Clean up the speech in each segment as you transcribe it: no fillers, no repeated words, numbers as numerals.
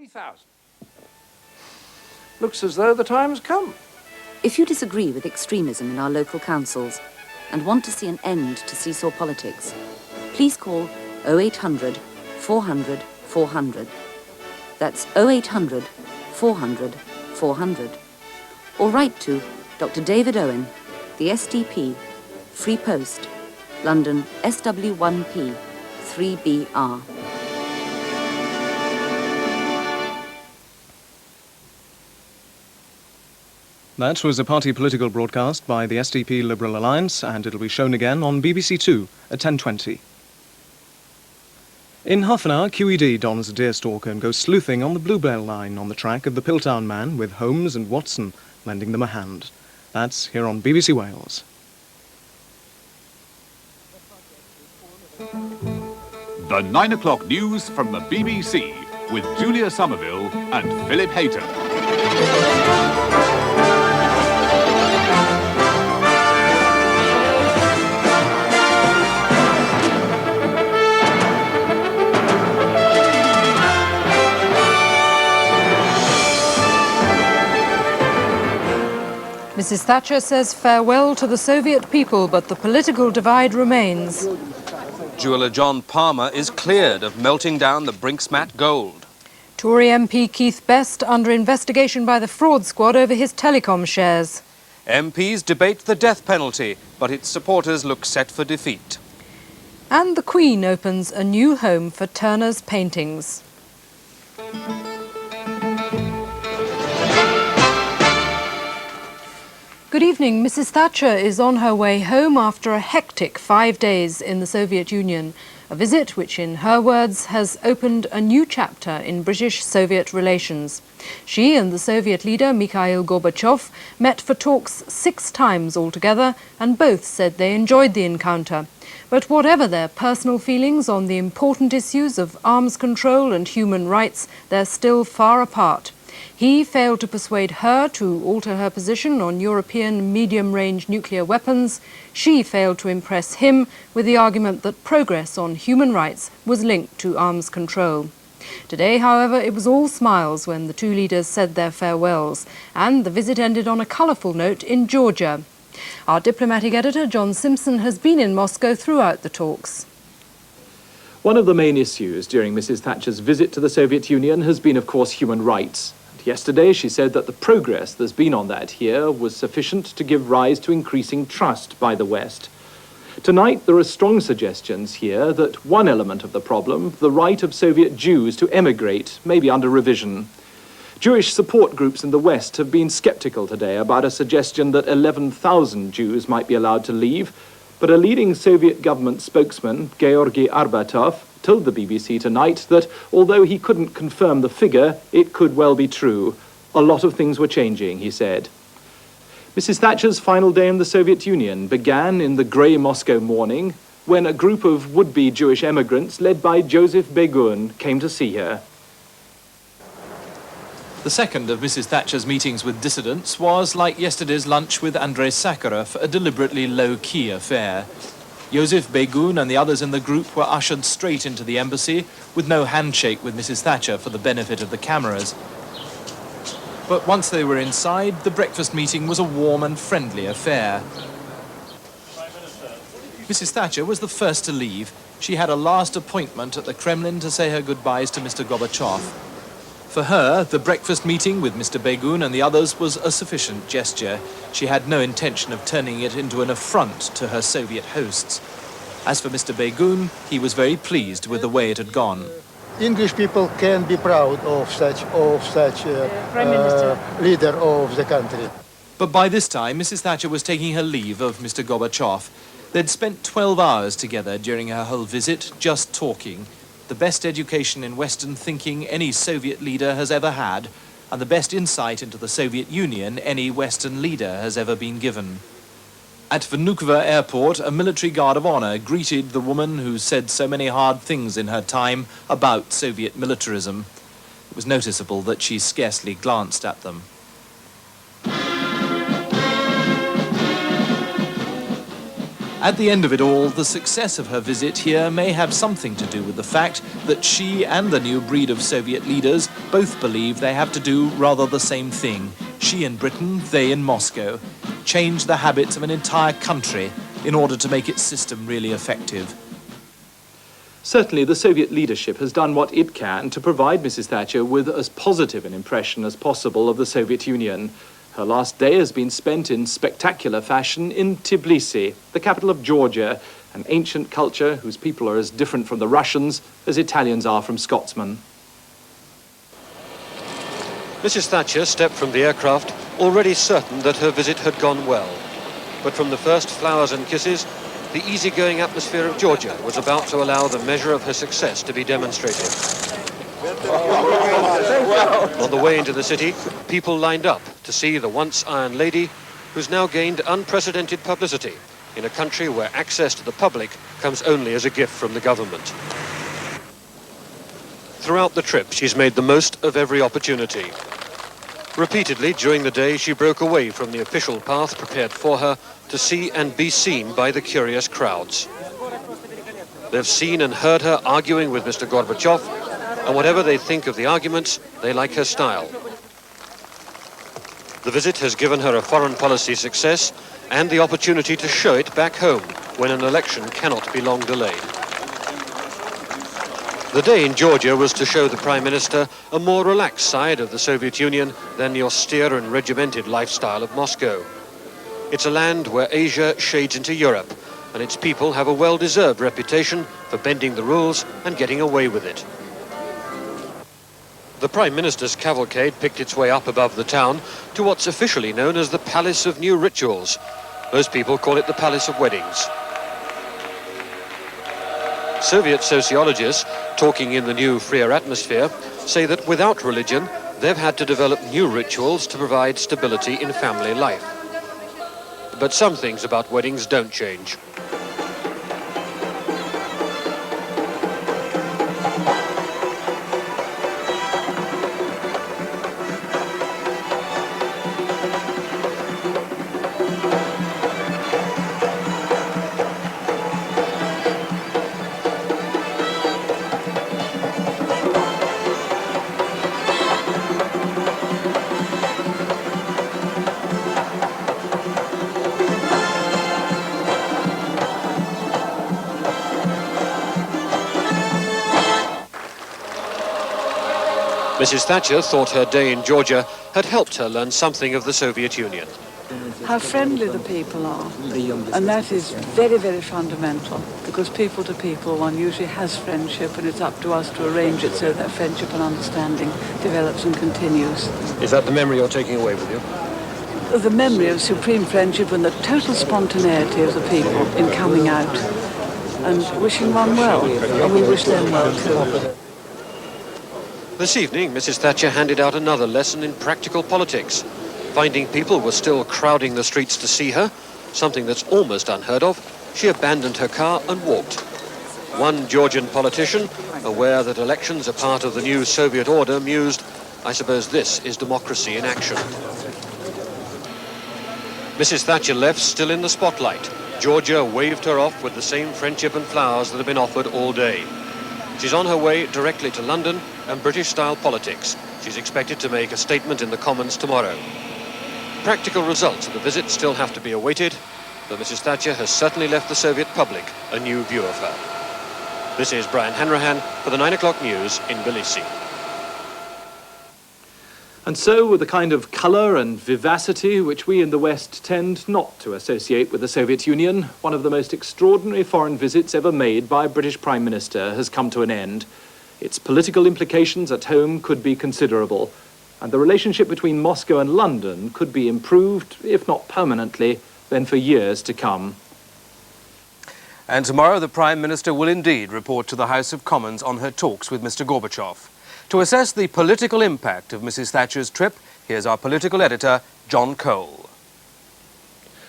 3,000. Looks as though the time's come. If you disagree with extremism in our local councils and want to see an end to seesaw politics, please call 0800 400 400. That's 0800 400 400. Or write to Dr. David Owen, the SDP, Free Post, London SW1P 3BR. That was a party political broadcast by the SDP Liberal Alliance, and it'll be shown again on BBC Two at 10:20. In half an hour, QED dons a deerstalker and goes sleuthing on the Bluebell line on the track of the Piltown Man, with Holmes and Watson lending them a hand. That's here on BBC Wales. The 9 o'clock news from the BBC with Julia Somerville and Philip Hayton. Mrs Thatcher says farewell to the Soviet people, but the political divide remains. Jeweller John Palmer is cleared of melting down the Brinksmat gold. Tory MP Keith Best under investigation by the fraud squad over his telecom shares. MPs debate the death penalty, but its supporters look set for defeat. And the Queen opens a new home for Turner's paintings. Good evening. Mrs Thatcher is on her way home after a hectic 5 days in the Soviet Union. A visit which, in her words, has opened a new chapter in British-Soviet relations. She and the Soviet leader Mikhail Gorbachev met for talks 6 times altogether, and both said they enjoyed the encounter. But whatever their personal feelings on the important issues of arms control and human rights, they're still far apart. He failed to persuade her to alter her position on European medium-range nuclear weapons. She failed to impress him with the argument that progress on human rights was linked to arms control. Today, however, it was all smiles when the two leaders said their farewells, and the visit ended on a colourful note in Georgia. Our diplomatic editor, John Simpson, has been in Moscow throughout the talks. One of the main issues during Mrs Thatcher's visit to the Soviet Union has been, of course, human rights. Yesterday, she said that the progress there's been on that here was sufficient to give rise to increasing trust by the West. Tonight, there are strong suggestions here that one element of the problem, the right of Soviet Jews to emigrate, may be under revision. Jewish support groups in the West have been skeptical today about a suggestion that 11,000 Jews might be allowed to leave, but a leading Soviet government spokesman, Georgy Arbatov, told the BBC tonight that although he couldn't confirm the figure, it could well be true. A lot of things were changing, he said. Mrs Thatcher's final day in the Soviet Union began in the grey Moscow morning when a group of would-be Jewish emigrants led by Joseph Begun came to see her. The second of Mrs Thatcher's meetings with dissidents was, like yesterday's lunch with Andrei Sakharov, a deliberately low-key affair. Joseph Begun and the others in the group were ushered straight into the embassy with no handshake with Mrs Thatcher for the benefit of the cameras. But once they were inside, the breakfast meeting was a warm and friendly affair. Mrs Thatcher was the first to leave. She had a last appointment at the Kremlin to say her goodbyes to Mr Gorbachev. For her, the breakfast meeting with Mr Begun and the others was a sufficient gesture. She had no intention of turning it into an affront to her Soviet hosts. As for Mr Begun, he was very pleased with the way it had gone. English people can be proud of such leader of the country. But by this time, Mrs Thatcher was taking her leave of Mr Gorbachev. They'd spent 12 hours together during her whole visit, just talking. The best education in Western thinking any Soviet leader has ever had, and the best insight into the Soviet Union any Western leader has ever been given. At Vnukovo Airport, a military guard of honor greeted the woman who said so many hard things in her time about Soviet militarism. It was noticeable that she scarcely glanced at them. At the end of it all, the success of her visit here may have something to do with the fact that she and the new breed of Soviet leaders both believe they have to do rather the same thing. She in Britain, they in Moscow. Change the habits of an entire country in order to make its system really effective. Certainly, the Soviet leadership has done what it can to provide Mrs. Thatcher with as positive an impression as possible of the Soviet Union. Her last day has been spent in spectacular fashion in Tbilisi, the capital of Georgia, an ancient culture whose people are as different from the Russians as Italians are from Scotsmen. Mrs. Thatcher stepped from the aircraft, already certain that her visit had gone well. But from the first flowers and kisses, the easygoing atmosphere of Georgia was about to allow the measure of her success to be demonstrated. On the way into the city, people lined up to see the once Iron Lady, who's now gained unprecedented publicity in a country where access to the public comes only as a gift from the government. Throughout the trip, she's made the most of every opportunity. Repeatedly during the day, she broke away from the official path prepared for her to see and be seen by the curious crowds. They've seen and heard her arguing with Mr. Gorbachev, and whatever they think of the arguments, they like her style. The visit has given her a foreign policy success and the opportunity to show it back home when an election cannot be long delayed. The day in Georgia was to show the Prime Minister a more relaxed side of the Soviet Union than the austere and regimented lifestyle of Moscow. It's a land where Asia shades into Europe, and its people have a well-deserved reputation for bending the rules and getting away with it. The Prime Minister's cavalcade picked its way up above the town to what's officially known as the Palace of New Rituals. Most people call it the Palace of Weddings. Soviet sociologists, talking in the new, freer atmosphere, say that without religion, they've had to develop new rituals to provide stability in family life. But some things about weddings don't change. Mrs. Thatcher thought her day in Georgia had helped her learn something of the Soviet Union. How friendly the people are, and that is very, very fundamental, because people to people, one usually has friendship, and it's up to us to arrange it so that friendship and understanding develops and continues. Is that the memory you're taking away with you? The memory of supreme friendship and the total spontaneity of the people in coming out and wishing one well, and we wish them well too. This evening, Mrs. Thatcher handed out another lesson in practical politics. Finding people were still crowding the streets to see her, something that's almost unheard of, she abandoned her car and walked. One Georgian politician, aware that elections are part of the new Soviet order, mused, "I suppose this is democracy in action." Mrs. Thatcher left still in the spotlight. Georgia waved her off with the same friendship and flowers that have been offered all day. She's on her way directly to London and British-style politics. She's expected to make a statement in the Commons tomorrow. Practical results of the visit still have to be awaited, but Mrs. Thatcher has certainly left the Soviet public a new view of her. This is Brian Hanrahan for the 9 o'clock news in Tbilisi. And so, with the kind of colour and vivacity which we in the West tend not to associate with the Soviet Union, one of the most extraordinary foreign visits ever made by a British Prime Minister has come to an end. Its political implications at home could be considerable, and the relationship between Moscow and London could be improved, if not permanently, then for years to come. And tomorrow the Prime Minister will indeed report to the House of Commons on her talks with Mr. Gorbachev. To assess the political impact of Mrs. Thatcher's trip, here's our political editor, John Cole.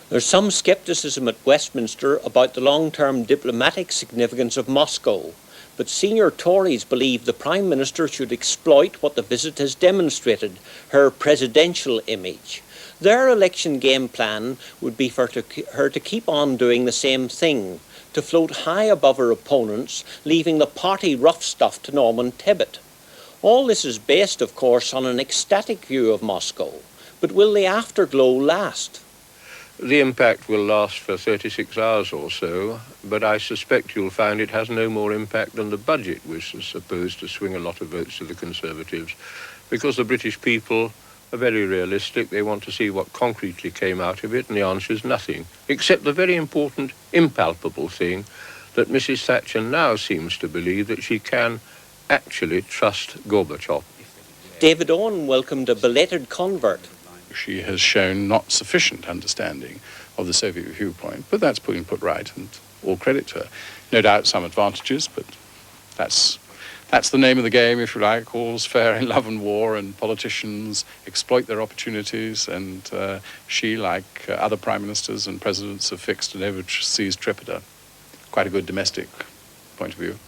There's some scepticism at Westminster about the long-term diplomatic significance of Moscow, but senior Tories believe the Prime Minister should exploit what the visit has demonstrated, her presidential image. Their election game plan would be for her to keep on doing the same thing, to float high above her opponents, leaving the party rough stuff to Norman Tebbit. All this is based, of course, on an ecstatic view of Moscow. But will the afterglow last? The impact will last for 36 hours or so, but I suspect you'll find it has no more impact than the budget, which is supposed to swing a lot of votes to the Conservatives, because the British people are very realistic. They want to see what concretely came out of it, and the answer is nothing, except the very important, impalpable thing that Mrs Thatcher now seems to believe that she can actually trust Gorbachev. David Owen welcomed a belated convert. She has shown not sufficient understanding of the Soviet viewpoint, but that's been put right, and all credit to her. No doubt some advantages, but that's the name of the game, if you like. All's fair in love and war, and politicians exploit their opportunities, and she, like other prime ministers and presidents, have fixed an overseas trip at quite a good domestic point of view.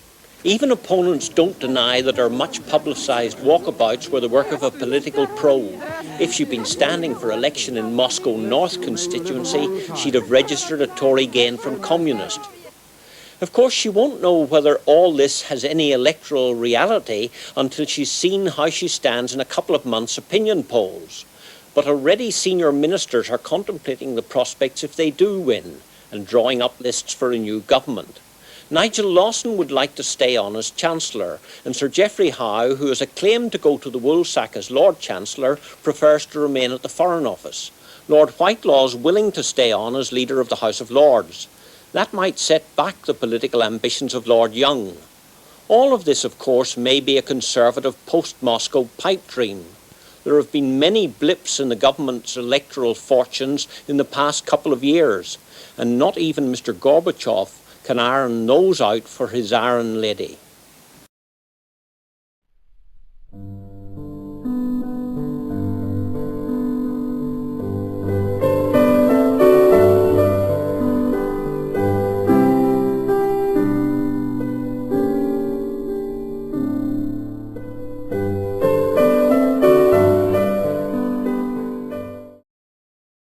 Even opponents don't deny that her much publicised walkabouts were the work of a political pro. If she'd been standing for election in Moscow North constituency, she'd have registered a Tory gain from Communist. Of course, she won't know whether all this has any electoral reality until she's seen how she stands in a couple of months' opinion polls. But already senior ministers are contemplating the prospects if they do win, and drawing up lists for a new government. Nigel Lawson would like to stay on as Chancellor, and Sir Geoffrey Howe, who has a claim to go to the Woolsack as Lord Chancellor, prefers to remain at the Foreign Office. Lord Whitelaw is willing to stay on as Leader of the House of Lords. That might set back the political ambitions of Lord Young. All of this, of course, may be a Conservative post-Moscow pipe dream. There have been many blips in the government's electoral fortunes in the past couple of years, and not even Mr Gorbachev can iron those out for his iron lady.